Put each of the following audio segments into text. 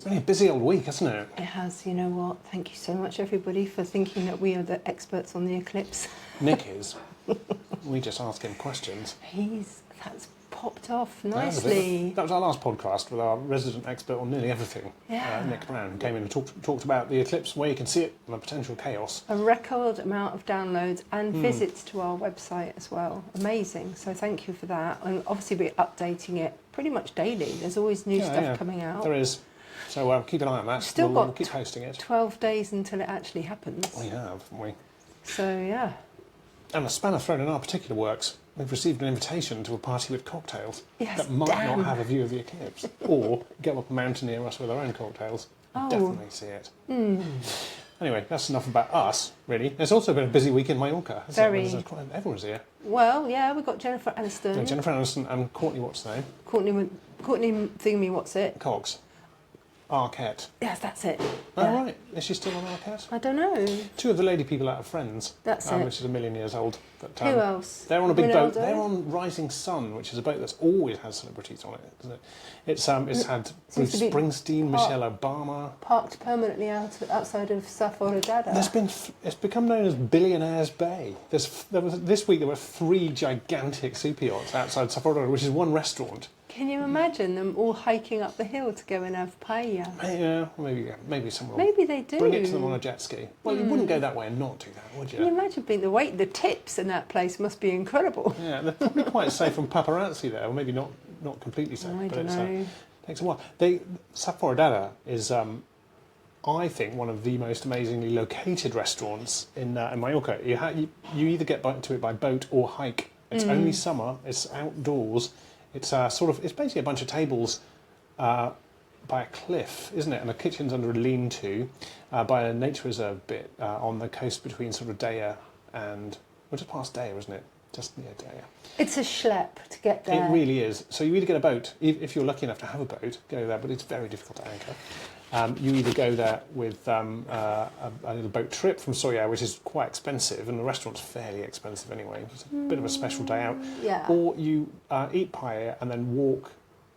It's been a busy old week, hasn't it? It has. You know what? Thank you so much, everybody, for thinking that we are the experts on the eclipse. Nick is. We just ask him questions. That's popped off nicely. That was our last podcast with our resident expert on nearly everything, Nick Brown, who came in and talked about the eclipse, where you can see it, and the potential chaos. A record amount of downloads and visits to our website as well. Amazing. So thank you for that. And obviously we're updating it pretty much daily. There's always new stuff coming out. There is. So keep an eye on that. We'll keep posting it. 12 days until it actually happens. We have, haven't we? So, yeah. And a spanner thrown in our particular works. We've received an invitation to a party with cocktails that might not have a view of the eclipse. Or go up a mountain near us with our own cocktails. Definitely see it. Anyway, that's enough about us, really. There's also been a busy week in Mallorca. Everyone's here. Well, yeah, we've got Jennifer Aniston. Yeah, Jennifer Aniston and Courteney, what's her name? Courteney thingy, what's it? Cox. Arquette. Yes, that's it. Oh, right. Is she still on Arquette? I don't know. Two of the lady people out of Friends. That's it. Which is 1,000,000 years old. But, who else? They're on a big Ronaldo? boat. They're on Rising Sun, which is a boat that's always had celebrities on it, isn't it? It's had Bruce Springsteen, Michelle Obama. Parked permanently outside of Sa Foradada. It's become known as Billionaires Bay. This week there were 3 gigantic super yachts outside Sa Foradada, which is one restaurant. Can you imagine them all hiking up the hill to go and have paella? Yeah, maybe someone. Maybe they do. Bring it to them on a jet ski. Well, you wouldn't go that way and not do that, would you? Can you imagine being the tips in that place must be incredible. Yeah, they're probably quite safe from paparazzi there, or maybe not completely safe. I don't know. It takes a while. Sa Foradada is, I think, one of the most amazingly located restaurants in Mallorca. You either get to it by boat or hike. It's only summer. It's outdoors. It's it's basically a bunch of tables by a cliff, isn't it? And the kitchen's under a lean-to by a nature reserve bit on the coast between sort of Daya and just past Daya, isn't it? Just near Daya. It's a schlep to get there. It really is. So you either get a boat, if you're lucky enough to have a boat, go there, but it's very difficult to anchor. You either go there with a little boat trip from Soya, which is quite expensive, and the restaurant's fairly expensive anyway. It's a bit of a special day out. Yeah. Or you eat paella and then walk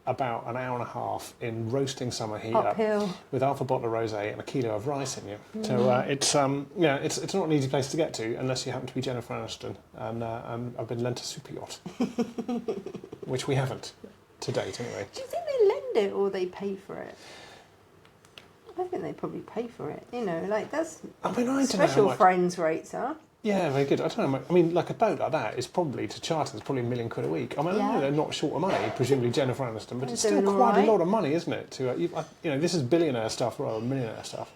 about an hour and a half in roasting summer heat uphill with half a bottle of rosé and a kilo of rice in you. So it's not an easy place to get to unless you happen to be Jennifer Aniston, and I've been lent a super yacht, which we haven't to date anyway. Do you think they lend it or they pay for it? I think they probably pay for it. You know, like that's special friends rates are. Yeah, very good. I don't know. I mean, like a boat like that is probably to charter. It's probably £1 million a week. I mean, I know they're not short of money, presumably Jennifer Aniston, but it's still quite a lot of money, isn't it? This is billionaire stuff rather than millionaire stuff.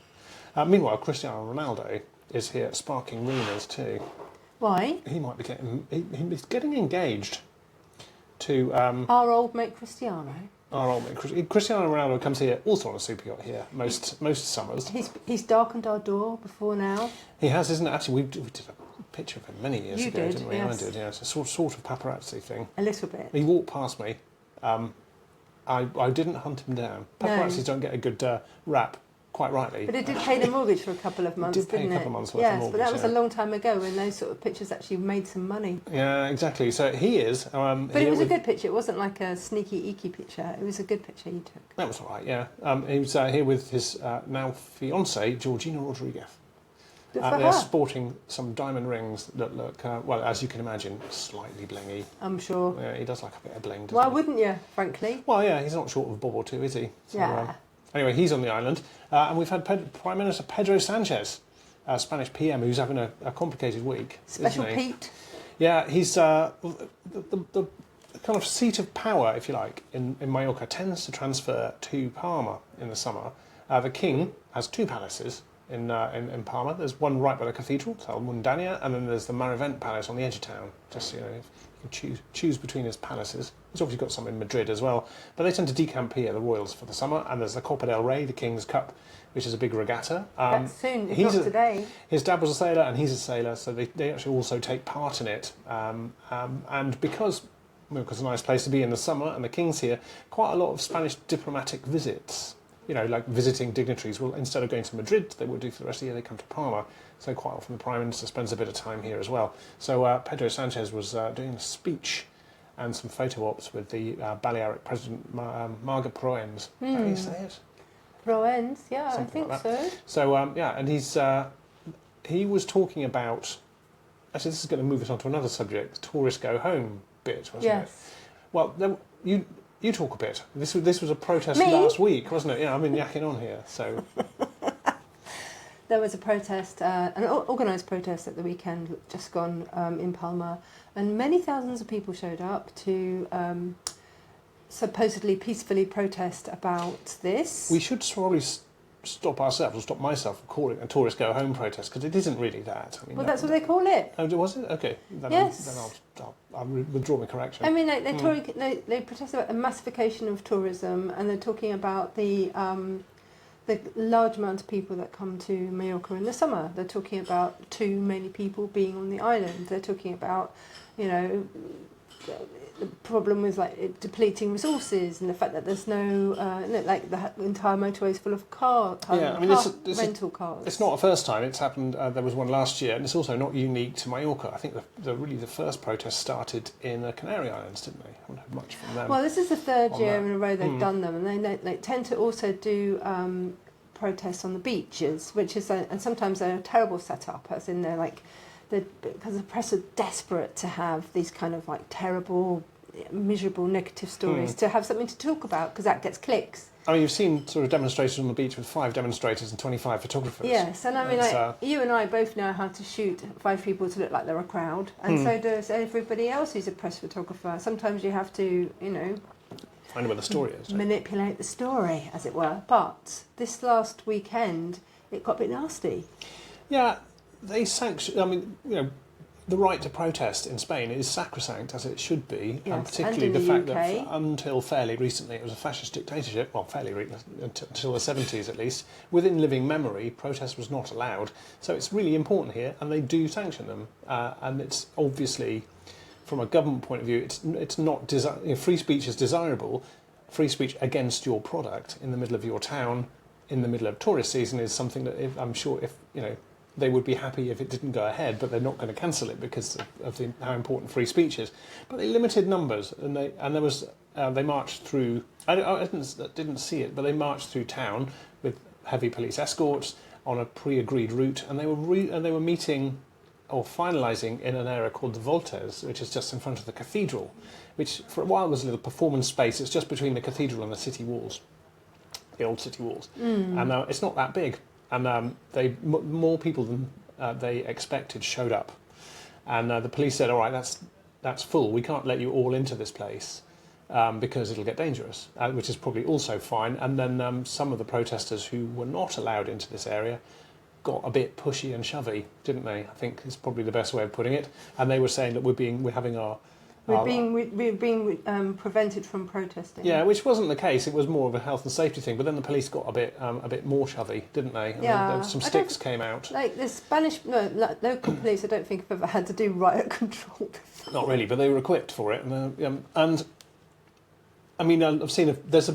Meanwhile, Cristiano Ronaldo is here sparking rumours too. Why? He might be he's getting engaged to our old mate Cristiano. Our old mate Cristiano Ronaldo comes here also on a super yacht here most summers. He's darkened our door before now. He has, isn't it? Actually, we did a picture of him many years ago, didn't we? Yes. I did, yeah. It's a sort of paparazzi thing. A little bit. He walked past me. I didn't hunt him down. Paparazzis don't get a good rap, quite rightly. But it did pay the mortgage for a couple of months, didn't it? Didn't a couple of months worth of mortgage. Yes, but that was a long time ago when those sort of pictures actually made some money. Yeah, exactly. So he is. But it was a good picture. It wasn't like a sneaky, eeky picture. It was a good picture you took. That was all right, yeah. He was here with his now fiancée, Georgina Rodriguez. They're sporting some diamond rings that look, well, as you can imagine, slightly blingy. I'm sure. Yeah, he does like a bit of bling, doesn't Why he? wouldn't you, frankly? Well, yeah, he's not short of a bob or two, is he? So, yeah. Anyway, he's on the island. And we've had Prime Minister Pedro Sánchez, Spanish PM, who's having a complicated week. Special Pete. Yeah, he's the kind of seat of power, if you like, in Mallorca tends to transfer to Palma in the summer. The king has 2 palaces in Palma. There's one right by the cathedral, Mundania, and then there's the Marivent Palace on the edge of town. Just you can choose between his palaces. He's obviously got some in Madrid as well, but they tend to decamp here, the royals, for the summer. And there's the Copa del Rey, the King's Cup, which is a big regatta. That's soon, if not today. His dad was a sailor, and he's a sailor, so they actually also take part in it. And because it's a nice place to be in the summer, and the King's here, quite a lot of Spanish diplomatic visits. You know, like visiting dignitaries. Well, instead of going to Madrid, they would do for the rest of the year, they come to Palma. So quite often the Prime Minister spends a bit of time here as well. So Pedro Sánchez was doing a speech and some photo ops with the Balearic President Marga Proens. How do you say it? Proens, yeah, I Something think like so. So and he was talking about. Actually, this is going to move us on to another subject. The tourists go home bit, wasn't it? Yes. Well, you talk a bit. This was a protest Me? last week, wasn't it? Yeah, I've been yakking on here. So There was a protest, an organised protest at the weekend just gone in Palma, and many thousands of people showed up to supposedly peacefully protest about this. we should probably stop ourselves, or stop myself from calling it a tourist go home protest, because it isn't really that. I mean, Well, that's what they call it. Oh, was it? Okay. Then Yes. I'll withdraw my correction. I mean, they protest about the massification of tourism, and they're talking about the large amount of people that come to Mallorca in the summer. They're talking about too many people being on the island. They're talking about, the problem with like depleting resources, and the fact that there's no like the entire motorway is full of this rental cars. It's not the first time it's happened. There was one last year, and it's also not unique to Mallorca. I think the first protest started in the Canary Islands, didn't they? I haven't heard much from them. Well, this is the third on year that. in a row they've done them, and they tend to also do protests on the beaches, which is and sometimes they're a terrible setup, as in they're like. Because the press are desperate to have these kind of like terrible, miserable, negative stories to have something to talk about, because that gets clicks. I mean, you've seen sort of demonstrations on the beach with 5 demonstrators and 25 photographers. Yes, and I mean, you and I both know how to shoot 5 people to look like they're a crowd, and so does everybody else who's a press photographer. Sometimes you have to, find out where the story is. manipulate the story, as it were. But this last weekend, it got a bit nasty. Yeah. They sanction. I mean, the right to protest in Spain is sacrosanct, as it should be, Yes, and particularly and in the the fact UK. that until fairly recently it was a fascist dictatorship. Well, until the 70s at least. Within living memory, protest was not allowed. So it's really important here, and they do sanction them. And it's obviously, from a government point of view, it's not free speech is desirable. Free speech against your product in the middle of your town, in the middle of tourist season, is something that I'm sure they would be happy if it didn't go ahead, but they're not going to cancel it because of how important free speech is. But they limited numbers, and they marched through. I didn't see it, but they marched through town with heavy police escorts on a pre-agreed route, and they were meeting or finalising in an area called the Voltes, which is just in front of the cathedral, which for a while was a little performance space. It's just between the cathedral and the city walls, the old city walls, and it's not that big. And more people than they expected showed up, and the police said, "All right, that's full. We can't let you all into this place because it'll get dangerous," which is probably also fine. And then some of the protesters who were not allowed into this area got a bit pushy and shovey, didn't they? I think is probably the best way of putting it. And they were saying that we're being prevented from protesting. Yeah, which wasn't the case. It was more of a health and safety thing. But then the police got a bit more shovey, didn't they? Yeah, Some sticks came out. Like the local police, I don't think have ever had to do riot control before. Not really, but they were equipped for it. And I mean, I've seen there's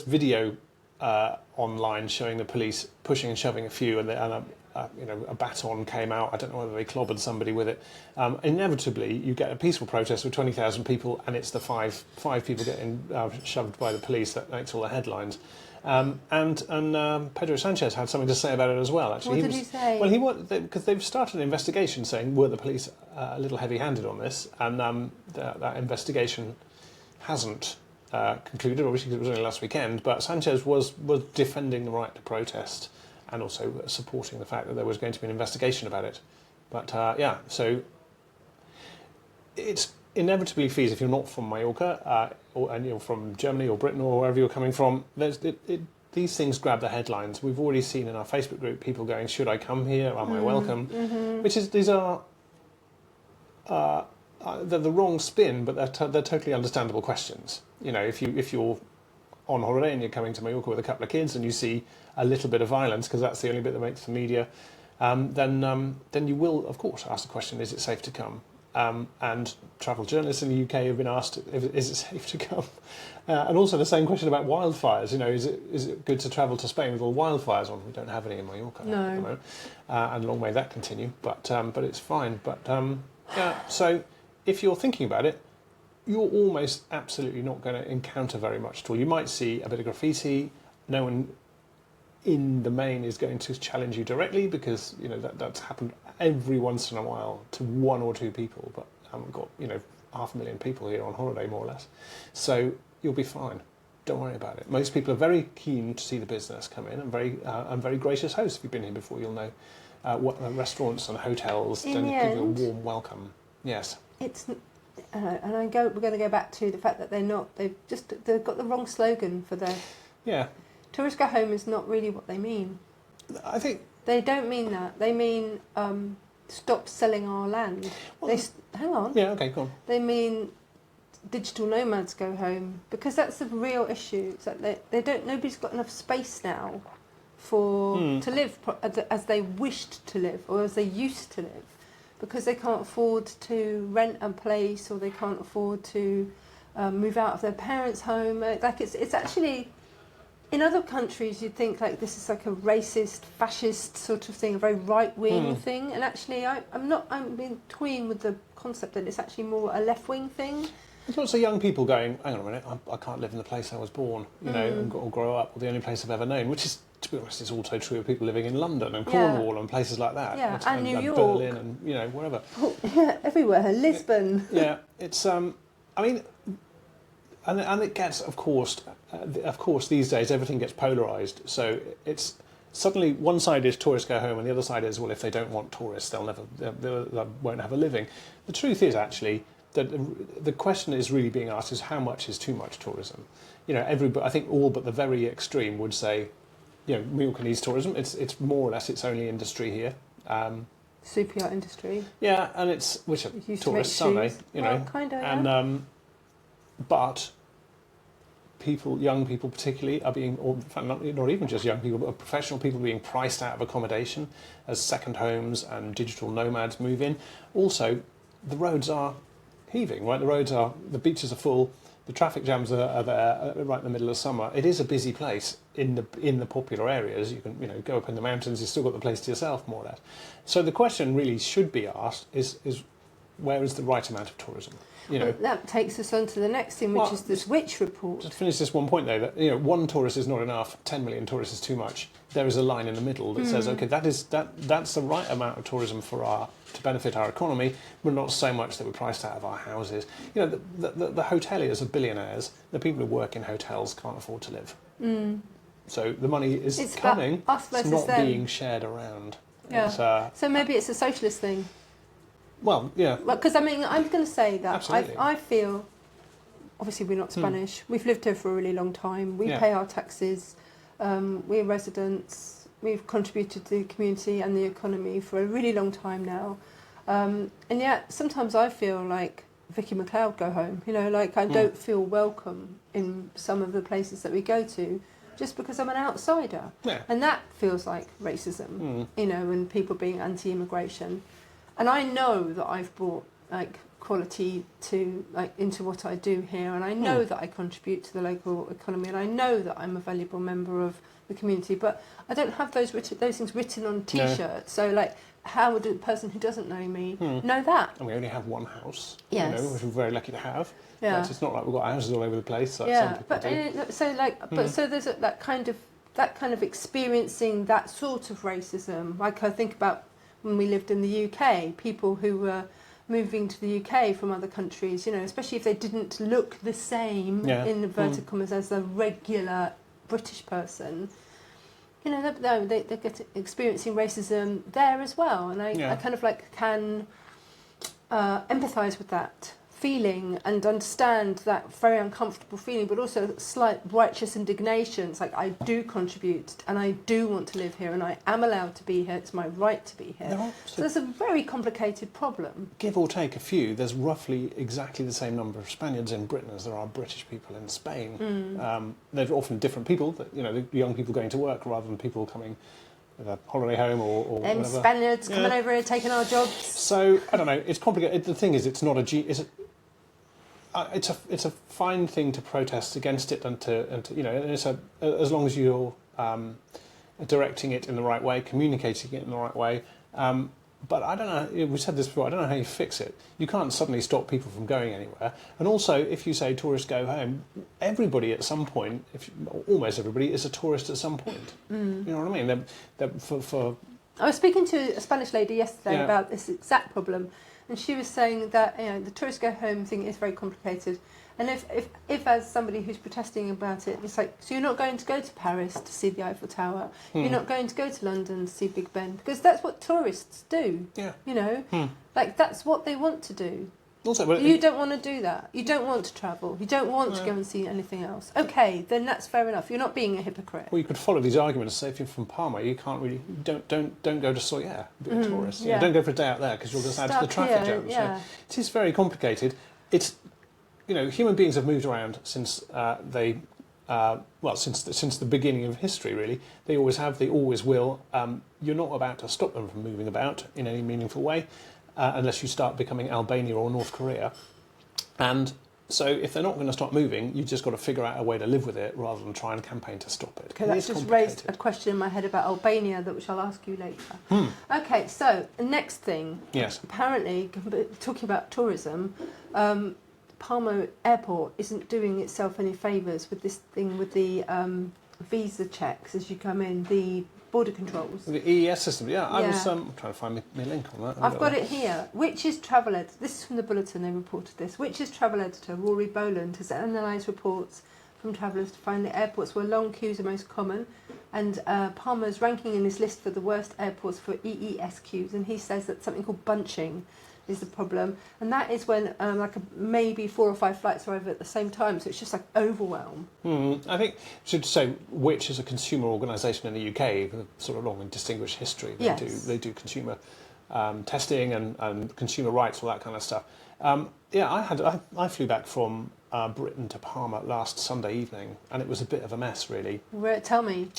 video online showing the police pushing and shoving a few, and a baton came out. I don't know whether they clobbered somebody with it. Inevitably, you get a peaceful protest with 20,000 people, and it's the five people getting shoved by the police that makes all the headlines. And Pedro Sánchez had something to say about it as well. Actually, What did he say? Well, because they've started an investigation saying were the police a little heavy-handed on this, and that investigation hasn't concluded. Obviously, it was only last weekend, but Sánchez was defending the right to protest, and also supporting the fact that there was going to be an investigation about it. But so it's inevitably fees if you're not from Mallorca, and you're from Germany or Britain or wherever you're coming from. These things grab the headlines. We've already seen in our Facebook group people going, "Should I come here? Am I welcome?" Mm-hmm. These are they're the wrong spin, but they're totally understandable questions. If you're on holiday and you're coming to Mallorca with a couple of kids and you see a little bit of violence, because that's the only bit that makes the media, then you will, of course, ask the question, is it safe to come? And travel journalists in the UK have been asked, is it safe to come? And also the same question about wildfires. Is it good to travel to Spain with all wildfires on? We don't have any in Mallorca at the moment. And long may that continue, but it's fine. But so if you're thinking about it, you're almost absolutely not going to encounter very much at all. You might see a bit of graffiti. No one in the main is going to challenge you directly, because that's happened every once in a while to one or two people, but we've got 500,000 people here on holiday, more or less. So you'll be fine. Don't worry about it. Most people are very keen to see the business come in, and very gracious hosts. If you've been here before, you'll know what restaurants and hotels don't give you a warm welcome. Yes. It's we're going to go back to the fact that they've got the wrong slogan for their. Yeah. Tourists go home is not really what they mean. I think they don't mean that. They mean stop selling our land. Well, hang on. Yeah. Okay. Go on. They mean digital nomads go home, because that's the real issue. It's like they don't. Nobody's got enough space now to live as they wished to live, or as they used to live, because they can't afford to rent a place, or they can't afford to move out of their parents' home. Like it's actually. In other countries, you'd think like this is like a racist, fascist sort of thing, a very right-wing thing, and actually, I'm being toying with the concept that it's actually more a left-wing thing. There's lots of young people going, hang on a minute, I can't live in the place I was born, or grow up, or the only place I've ever known, which is, to be honest, is also true of people living in London and Cornwall and places like that. Yeah, and New York. Berlin and, wherever. Oh, yeah, everywhere. Lisbon. Yeah, it's, and it gets, of course, these days everything gets polarised. So it's suddenly one side is tourists go home, and the other side is, well, if they don't want tourists, they won't have a living. The truth is actually that the question is really being asked is how much is too much tourism. I think all but the very extreme would say, Mallorca needs tourism. It's more or less its only industry here. Superyacht industry. Yeah, and which are tourists, aren't they? Kind of. And but young people particularly, are being, or in fact, not even just young people, but professional people being priced out of accommodation as second homes and digital nomads move in. Also, the roads are heaving, right? The beaches are full, the traffic jams are there right in the middle of summer. It is a busy place in the popular areas. You can go up in the mountains, you've still got the place to yourself, more or less. So the question really should be asked is where is the right amount of tourism? Well, that takes us on to the next thing, which is the Switch report. Just finish this one point though, that one tourist is not enough, 10 million tourists is too much. There is a line in the middle that says, okay, that's the right amount of tourism to benefit our economy, but not so much that we're priced out of our houses. The hoteliers are billionaires. The people who work in hotels can't afford to live. So the money is coming. It's not being shared around. Yeah. So maybe it's a socialist thing. Well, yeah. Because I'm going to say that Absolutely. I feel, obviously we're not Spanish. We've lived here for a really long time. We pay our taxes. We're residents. We've contributed to the community and the economy for a really long time now. And yet sometimes I feel like Vicki McLeod go home. I don't feel welcome in some of the places that we go to, just because I'm an outsider. Yeah. And that feels like racism, and people being anti-immigration. And I know that I've brought quality to into what I do here, and I know that I contribute to the local economy, and I know that I'm a valuable member of the community. But I don't have those things written on T-shirts. No. So how would a person who doesn't know me know that? And we only have one house, yes. Which we're very lucky to have. Yeah. But it's not like we've got houses all over the place. Like some people do. So there's that kind of experiencing that sort of racism. Like I think about when we lived in the UK, people who were moving to the UK from other countries, especially if they didn't look the same in inverted commas as a regular British person, they get experiencing racism there as well. And I kind of can empathise with that feeling and understand that very uncomfortable feeling, but also slight righteous indignation. It's like I do contribute and I do want to live here and I am allowed to be here. It's my right to be here. So there's a very complicated problem. Give or take a few, there's roughly exactly the same number of Spaniards in Britain as there are British people in Spain. They're often different people, the young people going to work rather than people coming with a holiday home or whatever. Spaniards coming over here taking our jobs. So I don't know. It's complicated. The thing is, it's not it's a fine thing to protest against it, and it's as long as you're directing it in the right way, communicating it in the right way. but I don't know, we said this before, I don't know how you fix it. You can't suddenly stop people from going anywhere. And also, if you say tourists go home, everybody at some point, almost everybody, is a tourist at some point. You know what I mean? I was speaking to a Spanish lady yesterday Yeah. about this exact problem, and she was saying that the tourist go home thing is very complicated. And if as somebody who's protesting about it, it's like, so you're not going to go to Paris to see the Eiffel Tower, you're not going to go to London to see Big Ben, because that's what tourists do. Yeah. You know, like that's what they want to do. Also, but You don't want to do that. You don't want to travel. You don't want to go and see anything else. Okay, then that's fair enough. You're not being a hypocrite. well, you could follow these arguments. Say if you're from Palma, you can't really don't go to Ceuta, be a tourist. yeah. Don't go for a day out there because you'll just add to the Stuck traffic here, jam. yeah. So it is very complicated. It's human beings have moved around since since the beginning of history. Really, they always have. They always will. You're not about to stop them from moving about in any meaningful way, unless you start becoming Albania or North Korea. And so if they're not going to stop moving, you've just got to figure out a way to live with it rather than try and campaign to stop it. Okay, that's just raised a question in my head about Albania which I'll ask you later. Okay, so the next thing. Yes. Apparently, talking about tourism, Palma Airport isn't doing itself any favours with this thing with the visa checks as you come in, the border controls. The EES system, yeah. I was Yeah. trying to find my link on that. I've got it here. Which's travel editor? This is from the Bulletin. They reported this. Which's travel editor Rory Boland has analysed reports from travellers to find that airports where long queues are most common, and Palma's ranking in his list for the worst airports for EES queues. And he says that something called bunching is the problem, and that is when maybe 4 or 5 flights arrive at the same time, so it's just like overwhelm. I think I should say Which is a consumer organisation in the UK with a sort of long and distinguished history. They do consumer testing and consumer rights, all that kind of stuff. I flew back from Britain to Palma last Sunday evening, and it was a bit of a mess, really. Tell me.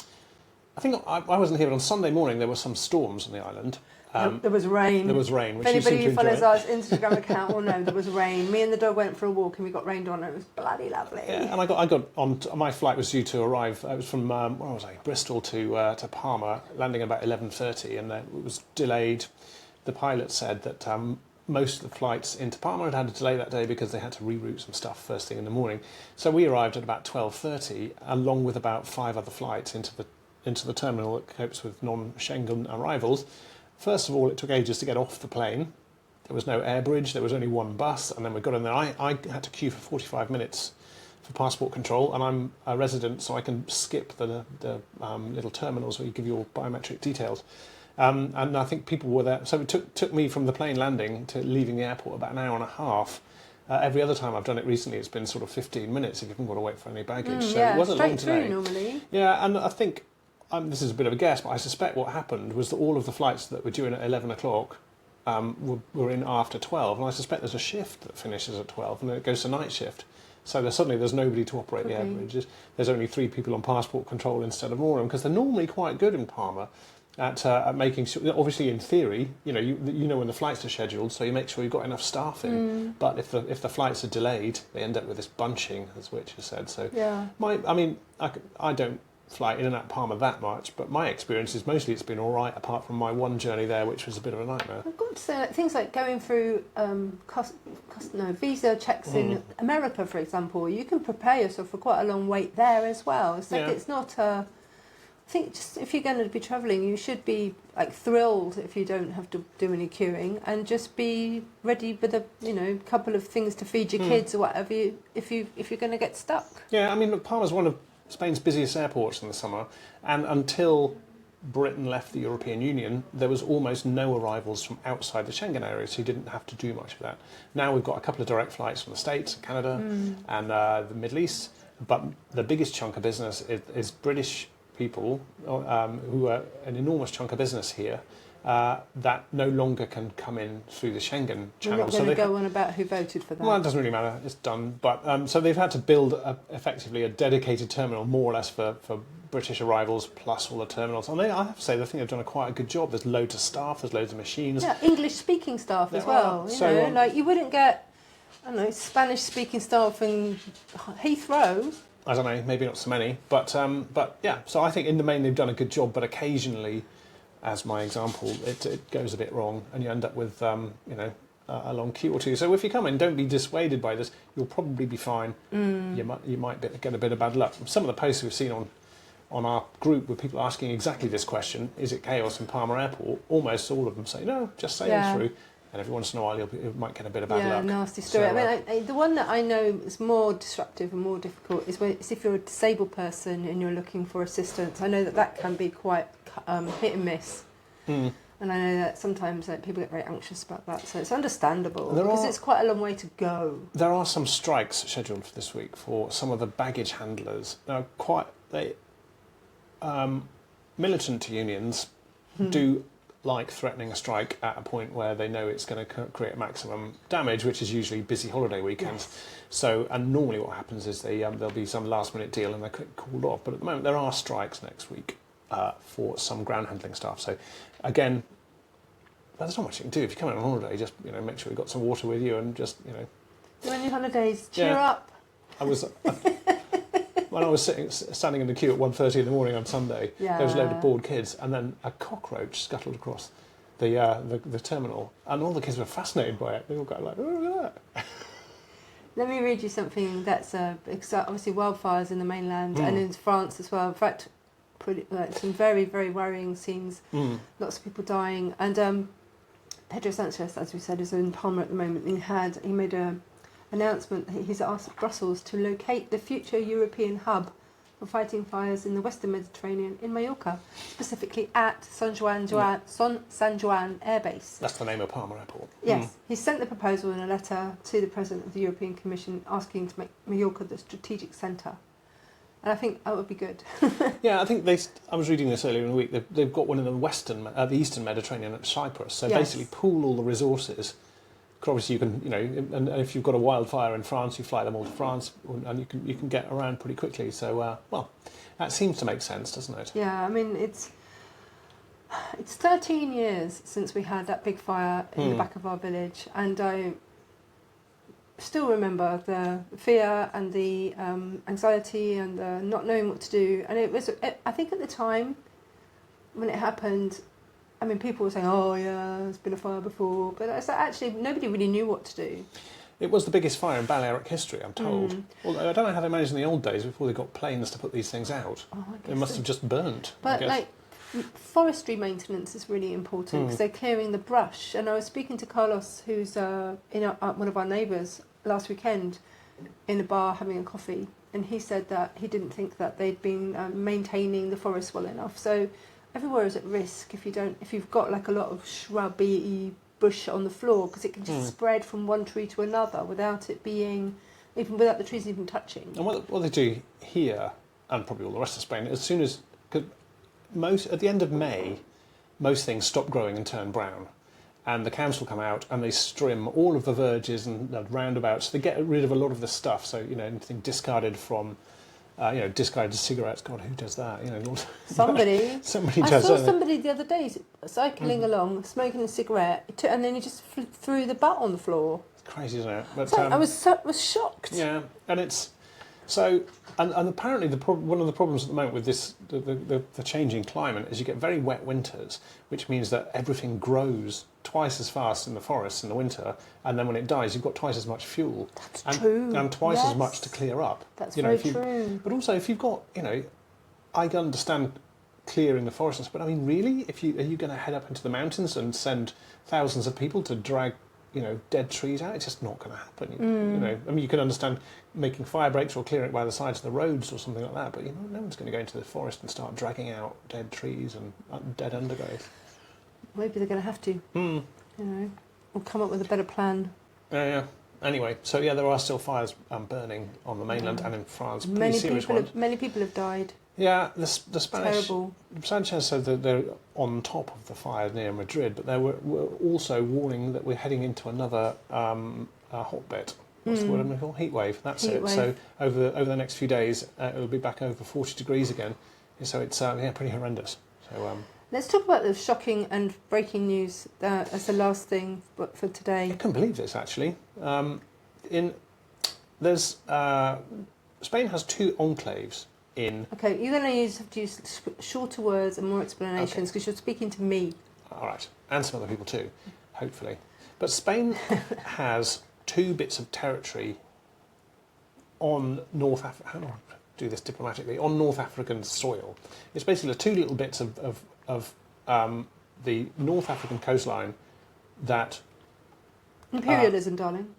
I think I wasn't here, but on Sunday morning there were some storms on the island. There was rain. There was rain. Which if anybody you who follows our Instagram account will know there was rain. Me and the dog went for a walk and we got rained on and it was bloody lovely. Yeah, and I got on. My flight was due to arrive. It was from where was I? Bristol to Palma, landing at about 11:30, and it was delayed. The pilot said that most of the flights into Palma had a delay that day because they had to reroute some stuff first thing in the morning. So we arrived at about 12:30, along with about 5 other flights into the terminal that copes with non-Schengen arrivals. First of all, it took ages to get off the plane. There was no air bridge, there was only one bus, and then we got in there. I had to queue for 45 minutes for passport control, and I'm a resident, so I can skip the little terminals where you give your biometric details. And I think people were there. So it took me from the plane landing to leaving the airport about an hour and a half. Every other time I've done it recently, it's been sort of 15 minutes if you haven't got to wait for any baggage. So it wasn't long straight today. through normally. Yeah, and I think... this is a bit of a guess, but I suspect what happened was that all of the flights that were due in at 11 o'clock were in after 12, and I suspect there's a shift that finishes at 12, and then it goes to night shift. So there's nobody to operate the air bridges. There's only 3 people on passport control instead of more of them, because they're normally quite good in Palma at making sure. Obviously, in theory, you know when the flights are scheduled, so you make sure you've got enough staff in. But if the flights are delayed, they end up with this bunching, as Which has said. So Yeah. I don't fly in and out Palma that much, but my experience is mostly it's been all right, apart from my one journey there, which was a bit of a nightmare. I've got to say, things like going through visa checks in America, for example, you can prepare yourself for quite a long wait there as well. It's like it's not a... I think just if you're going to be travelling, you should be like thrilled if you don't have to do any queuing, and just be ready with a couple of things to feed your kids or whatever. If you're going to get stuck. Yeah, I mean, look, Palma's one of Spain's busiest airports in the summer, and until Britain left the European Union, there was almost no arrivals from outside the Schengen area, so you didn't have to do much of that. Now we've got a couple of direct flights from the States, Canada, and the Middle East, but the biggest chunk of business is British people who are an enormous chunk of business here that no longer can come in through the Schengen channel. We're not going to go on about who voted for that. Well, it doesn't really matter. It's done. But so they've had to build effectively a dedicated terminal, more or less, for British arrivals, plus all the terminals. And I have to say, I think they've done quite a good job. There's loads of staff. There's loads of machines. Yeah, English-speaking staff as well. Like you wouldn't get, Spanish-speaking staff in Heathrow. I don't know, maybe not so many, but yeah. So I think in the main they've done a good job, but occasionally as my example, it goes a bit wrong, and you end up with a long queue or two. So if you come in, don't be dissuaded by this. You'll probably be fine. You might get a bit of bad luck. Some of the posts we've seen on our group with people asking exactly this question: is it chaos in Palma Airport? Almost all of them say no, just sail through. And every once in a while, you might get a bit of bad luck. Yeah, nasty story. So, the one that I know is more disruptive and more difficult is if you're a disabled person and you're looking for assistance. I know that can be quite hit and miss. And I know that sometimes people get very anxious about that. So it's understandable because it's quite a long way to go. There are some strikes scheduled for this week for some of the baggage handlers. Now, militant unions do like threatening a strike at a point where they know it's going to create maximum damage, which is usually busy holiday weekends. Yes. So, and normally what happens is there'll be some last minute deal and they're called off. But at the moment there are strikes next week for some ground handling staff. So, again, there's not much you can do if you come in on holiday. Just make sure you've got some water with you and just You're on your holidays. Cheer up. I was. When I was standing in the queue at 1:30 in the morning on Sunday, there was a load of bored kids, and then a cockroach scuttled across the terminal, and all the kids were fascinated by it. They all got like, oh, look at that. Let me read you something that's obviously wildfires in the mainland and in France as well. In fact, some very, very worrying scenes. Lots of people dying, and Pedro Sánchez, as we said, is in Palma at the moment. He made a announcement that he's asked Brussels to locate the future European hub for fighting fires in the Western Mediterranean in Mallorca, specifically at San Juan Air Base. That's the name of Palma Airport. Yes. He sent the proposal in a letter to the President of the European Commission asking to make Mallorca the strategic centre. And I think that would be good. Yeah, I think I was reading this earlier in the week. They've got one in the Eastern Mediterranean at Cyprus. So basically pool all the resources. Obviously, you can, and if you've got a wildfire in France, you fly them all to France, and you can get around pretty quickly. So, that seems to make sense, doesn't it? Yeah, I mean, it's 13 years since we had that big fire in the back of our village, and I still remember the fear and the anxiety and the not knowing what to do. And I think at the time when it happened, I mean, people were saying, oh, yeah, there's been a fire before. But actually, nobody really knew what to do. It was the biggest fire in Balearic history, I'm told. Although I don't know how they managed in the old days before they got planes to put these things out. Oh, I guess it must have just burnt. But, forestry maintenance is really important because they're clearing the brush. And I was speaking to Carlos, who's one of our neighbours, last weekend in a bar having a coffee. And he said that he didn't think that they'd been maintaining the forest well enough. So everywhere is at risk if you've got like a lot of shrubby bush on the floor, because it can just spread from one tree to another without the trees even touching. And what they do here, and probably all the rest of Spain, at the end of May, most things stop growing and turn brown, and the council come out and they trim all of the verges and the roundabouts. They get rid of a lot of the stuff. So anything discarded from. Discarded cigarettes. God, who does that? Somebody does. I saw somebody the other day cycling along, smoking a cigarette, and then he just threw the butt on the floor. It's crazy, isn't it? But I was shocked. Yeah, and it's so. And apparently, one of the problems at the moment with this, the changing climate, is you get very wet winters, which means that everything grows twice as fast in the forests in the winter, and then when it dies, you've got twice as much fuel. That's true. And twice as much to clear up. That's very true. But also, if you've got, I understand clearing the forests, but I mean, really, are you going to head up into the mountains and send thousands of people to drag dead trees out? It's just not going to happen. I mean, you can understand making fire breaks or clearing it by the sides of the roads or something like that, but no one's going to go into the forest and start dragging out dead trees and dead undergrowth. Maybe they're going to have to. Or come up with a better plan. Yeah. Anyway, so there are still fires burning on the mainland and in France. Many people have died. Yeah, the Spanish. Terrible. Sanchez said that they're on top of the fire near Madrid, but they were also warning that we're heading into another hotbit. What's the word I'm looking for? Heat wave. That's Heat it. wave. So over the next few days, it'll be back over 40 degrees again. So it's pretty horrendous. So let's talk about the shocking and breaking news as the last thing for today. I couldn't believe this actually. Spain has two enclaves in... Okay, you're going to have to use shorter words and more explanations because you're speaking to me. All right, and some other people too, hopefully. But Spain has 2 bits of territory on North Africa. How do I do this diplomatically? On North African soil. It's basically 2 little bits of the North African coastline that... Imperialism, darling.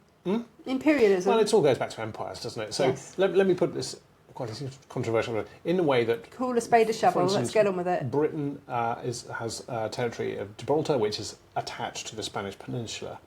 Imperialism. Well, it all goes back to empires, doesn't it? So Yes. let me put this quite a controversial in a way that... Call a spade a shovel, instance, let's get on with it. Britain has territory of Gibraltar, which is attached to the Spanish peninsula.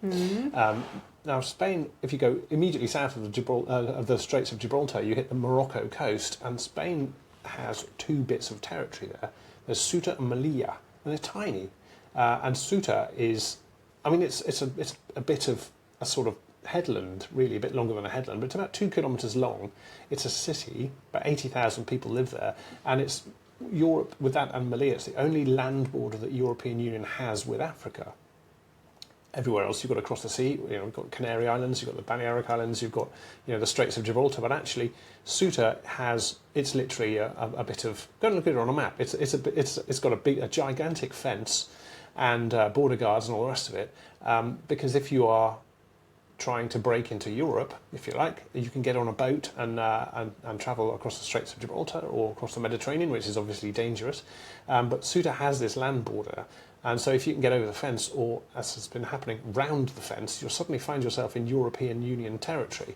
Now, Spain, if you go immediately south of the Straits of Gibraltar, you hit the Morocco coast, and Spain has 2 bits of territory there. There's Ceuta and Melilla, and they're tiny. And Ceuta is, I mean, it's a bit of a sort of headland, really, a bit longer than a headland, but it's about 2 kilometres long. It's a city, about 80,000 people live there, and it's Europe, with that and Melilla, it's the only land border that the European Union has with Africa. Everywhere else you've got to cross the sea. You know, you've got Canary Islands, you've got the Balearic Islands, you've got, you know, the Straits of Gibraltar. But actually, Ceuta has, it's literally a bit of, go and look at it on a map. It's got a gigantic fence and border guards and all the rest of it. Because if you are trying to break into Europe, if you like, you can get on a boat and travel across the Straits of Gibraltar or across the Mediterranean, which is obviously dangerous. But Ceuta has this land border. And so if you can get over the fence, or as has been happening, round the fence, you'll suddenly find yourself in European Union territory.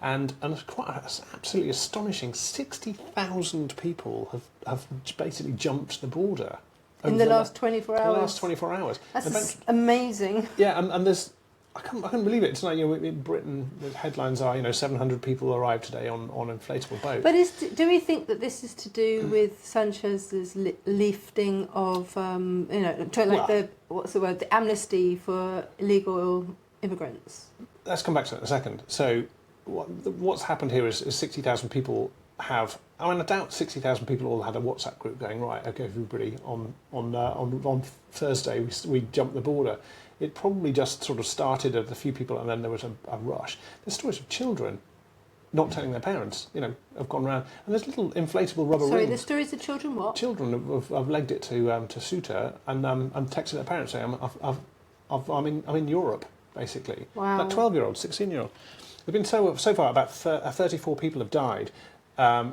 And it's quite absolutely astonishing. 60,000 people have basically jumped the border. In the last 24 hours? In the last 24 hours. That's amazing. Yeah, and there's... I couldn't believe it. It's like, you know, in Britain, the headlines are, you know, 700 people arrived today on inflatable boats. But do we think that this is to do with Sanchez's lifting of, you know, the amnesty for illegal immigrants? Let's come back to that in a second. So what's happened here is 60,000 people have... I mean, I doubt 60,000 people all had a WhatsApp group going, right, okay, everybody, on Thursday we jumped the border. It probably just sort of started at a few people and then there was a rush. There's stories of children not telling their parents, you know, have gone round. And there's little inflatable rubber rings. Sorry, the stories of children what? Children have legged it to Ceuta and texted their parents saying, I'm in Europe, basically. Wow. Like 12-year-olds, 16-year-olds. There've been so far about 34 people have died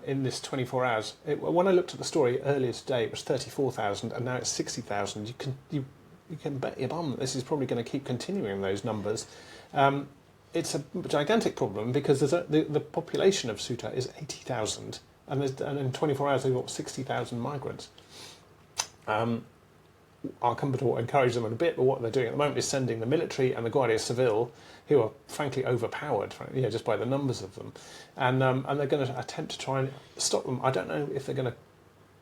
in this 24 hours. When I looked at the story earlier today, it was 34,000 and now it's 60,000. You can bet your bum that this is probably going to keep continuing those numbers. It's a gigantic problem because the population of Ceuta is 80,000 and in 24 hours they've got 60,000 migrants. I'll come to what encourage them in a bit, but what they're doing at the moment is sending the military and the Guardia Civil, who are frankly overpowered, just by the numbers of them, and they're going to attempt to try and stop them. I don't know if they're going to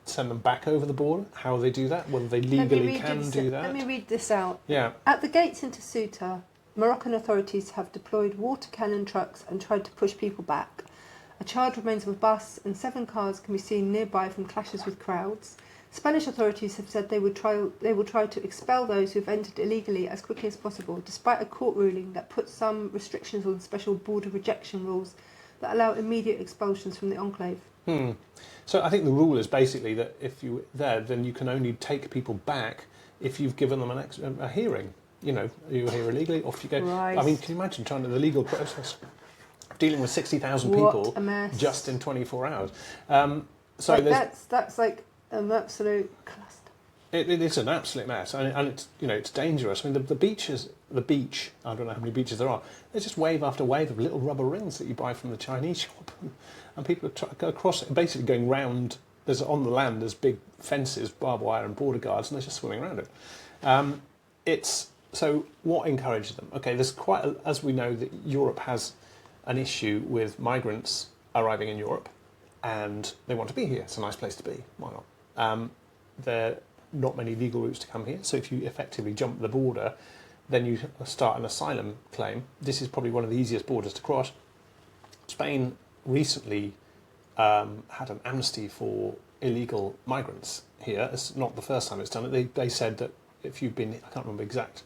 send them back over the border, how they do that, whether they legally can do that. Let me read this out. Yeah. At the gates into Ceuta, Moroccan authorities have deployed water cannon trucks and tried to push people back. A charred remains of a bus and 7 cars can be seen nearby from clashes with crowds. Spanish authorities have said they will try to expel those who have entered illegally as quickly as possible, despite a court ruling that puts some restrictions on special border rejection rules that allow immediate expulsions from the enclave. So I think the rule is basically that if you're there, then you can only take people back if you've given them a hearing. You know, you're here illegally, off you go. Right. I mean, can you imagine trying to the legal process, dealing with 60,000 people just in 24 hours? So that's like an absolute cluster. It is an absolute mess, and it's, you know, it's dangerous. I mean, the beach. I don't know how many beaches there are. There's just wave after wave of little rubber rings that you buy from the Chinese shop, and people go across it, basically going round. On the land, there's big fences, barbed wire, and border guards, and they're just swimming around it. So what encourages them? Okay, there's as we know, that Europe has an issue with migrants arriving in Europe, and they want to be here. It's a nice place to be. Why not? There are not many legal routes to come here, so if you effectively jump the border, then you start an asylum claim. This is probably one of the easiest borders to cross. Spain recently had an amnesty for illegal migrants here. It's not the first time it's done it. They said that if you've been, I can't remember exact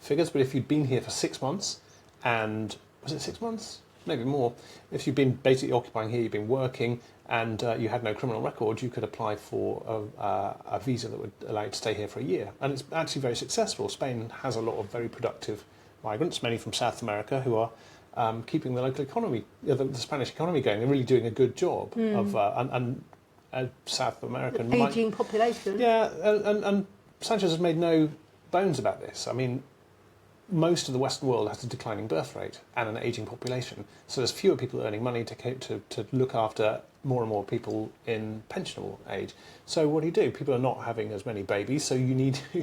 figures, but if you'd been here for 6 months, and was it 6 months? Maybe more. If you've been basically occupying here, you've been working, and you had no criminal record, you could apply for a visa that would allow you to stay here for a year. And it's actually very successful. Spain has a lot of very productive migrants, many from South America, who are keeping the local economy, the Spanish economy going. They're really doing a good job of South American Ageing population. Yeah, and Sanchez has made no bones about this. I mean, most of the Western world has a declining birth rate and an ageing population, so there's fewer people earning money to look after more and more people in pensionable age. So what do? People are not having as many babies, so you need to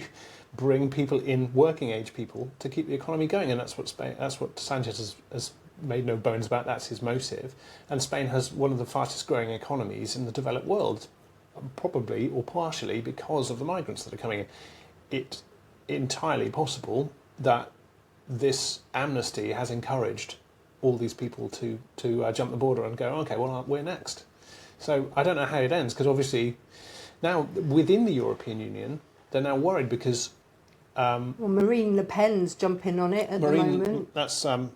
bring people in, working age people, to keep the economy going, and that's what Sanchez has made no bones about. That's his motive. And Spain has one of the fastest growing economies in the developed world, probably or partially because of the migrants that are coming in. It's entirely possible that this amnesty has encouraged all these people to jump the border and go, okay, well, we're next. So I don't know how it ends, because obviously now within the European Union, they're now worried because... Marine Le Pen's jumping on it at the moment. That's the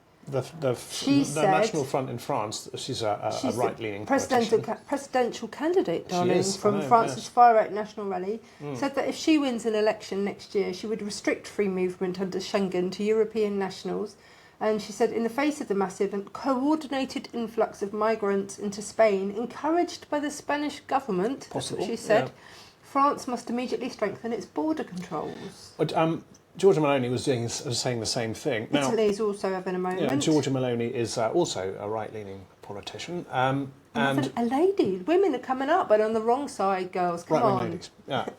National Front in France. She's a right-leaning presidential candidate, darling, from know, France's Far Right National Rally, said that if she wins an election next year, she would restrict free movement under Schengen to European nationals. And she said, in the face of the massive and coordinated influx of migrants into Spain, encouraged by the Spanish government, that's what she said, France must immediately strengthen its border controls. But, Giorgia Meloni was saying the same thing. Now, Italy's also having a moment. Yeah, Giorgia Meloni is also a right-leaning politician. And a lady. Women are coming up, but on the wrong side, girls. Come on. Ladies. Yeah.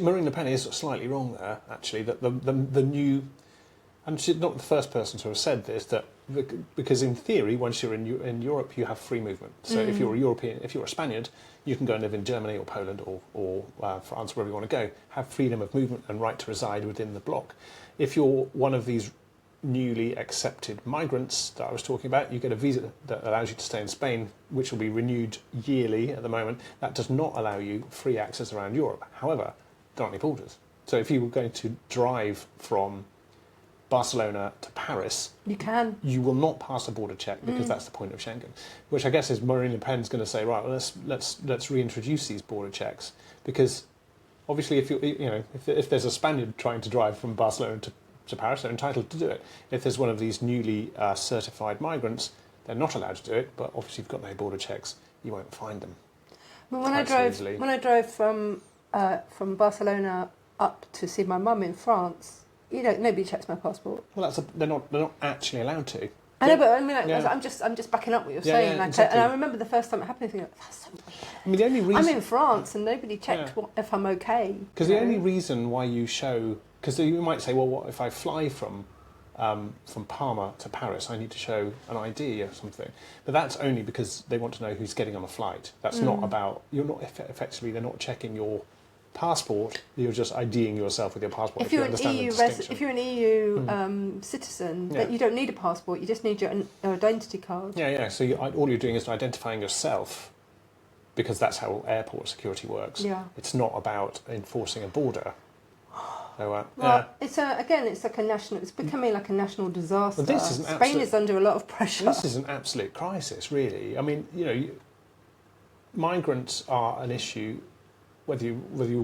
Marine Le Pen is slightly wrong there, actually. That the new... And she's not the first person to have said this, that because in theory, once you're in Europe, you have free movement. So if you're a European, if you're a Spaniard, you can go and live in Germany or Poland or France, wherever you want to go, have freedom of movement and right to reside within the bloc. If you're one of these newly accepted migrants that I was talking about, you get a visa that allows you to stay in Spain, which will be renewed yearly at the moment. That does not allow you free access around Europe. However, there aren't any borders. So if you were going to drive from Barcelona to Paris, you will not pass a border check, because that's the point of Schengen. Which I guess is Marine Le Pen's going to say, right, well, let's reintroduce these border checks, because obviously if there's a Spaniard trying to drive from Barcelona to Paris, they're entitled to do it. If there's one of these newly certified migrants, they're not allowed to do it. But obviously, if you've got no border checks, you won't find them. Well, when I drove from Barcelona up to see my mum in France, nobody checks my passport. Well, they're not actually allowed to. I know, but I mean, I'm just backing up what you're saying. Exactly. And I remember the first time it happened, thinking, that's so weird. I mean, the only reason I'm in France and nobody checked if I'm okay. Because the only reason why you show, because you might say, well, what if I fly from Palma to Paris? I need to show an ID or something. But that's only because they want to know who's getting on the flight. That's not about effectively. They're not checking your passport, you're just IDing yourself with your passport. If you're an EU citizen, then you don't need a passport. You just need your identity card. Yeah. So all you're doing is identifying yourself, because that's how airport security works. Yeah. It's not about enforcing a border. So, it's like a national. It's becoming like a national disaster. Well, Spain is under a lot of pressure. This is an absolute crisis, really. I mean, migrants are an issue, whether you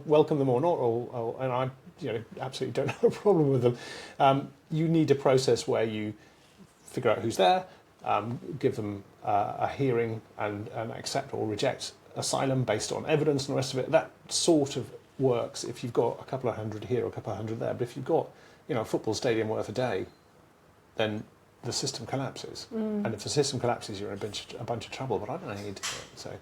welcome them or not, and I absolutely don't have a problem with them. You need a process where you figure out who's there, give them a hearing, and accept or reject asylum based on evidence and the rest of it. That sort of works if you've got a couple of hundred here or a couple of hundred there. But if you've got a football stadium worth a day, then the system collapses. And if the system collapses, you're in a bunch of trouble. But I don't know how you do it. So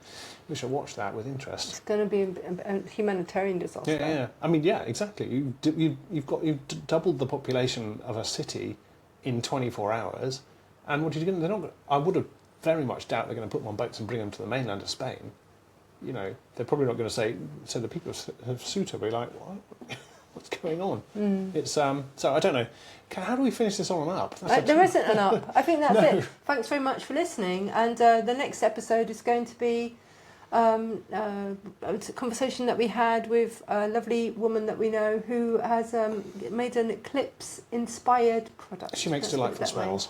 we should watch that with interest. It's going to be a humanitarian disaster. Yeah. I mean, yeah, exactly. You've doubled the population of a city in 24 hours. And what are you going to do? I would have very much doubt they're going to put them on boats and bring them to the mainland of Spain. They're probably not going to say. So the people of Ceuta will be like, what? What's going on? It's so I don't know. How do we finish this on up? There isn't an up. I think that's it. Thanks very much for listening. And the next episode is going to be a conversation that we had with a lovely woman that we know who has made an eclipse-inspired product. She makes delightful smells.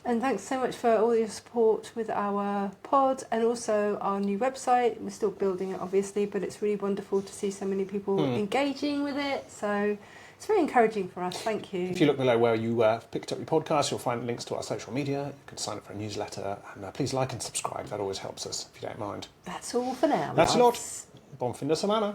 And thanks so much for all your support with our pod and also our new website. We're still building it, obviously, but it's really wonderful to see so many people engaging with it. So it's very encouraging for us. Thank you. If you look below where you picked up your podcast, you'll find links to our social media. You can sign up for a newsletter. And please like and subscribe. That always helps us, if you don't mind. That's all for now. That's a lot. Bon fin de semana.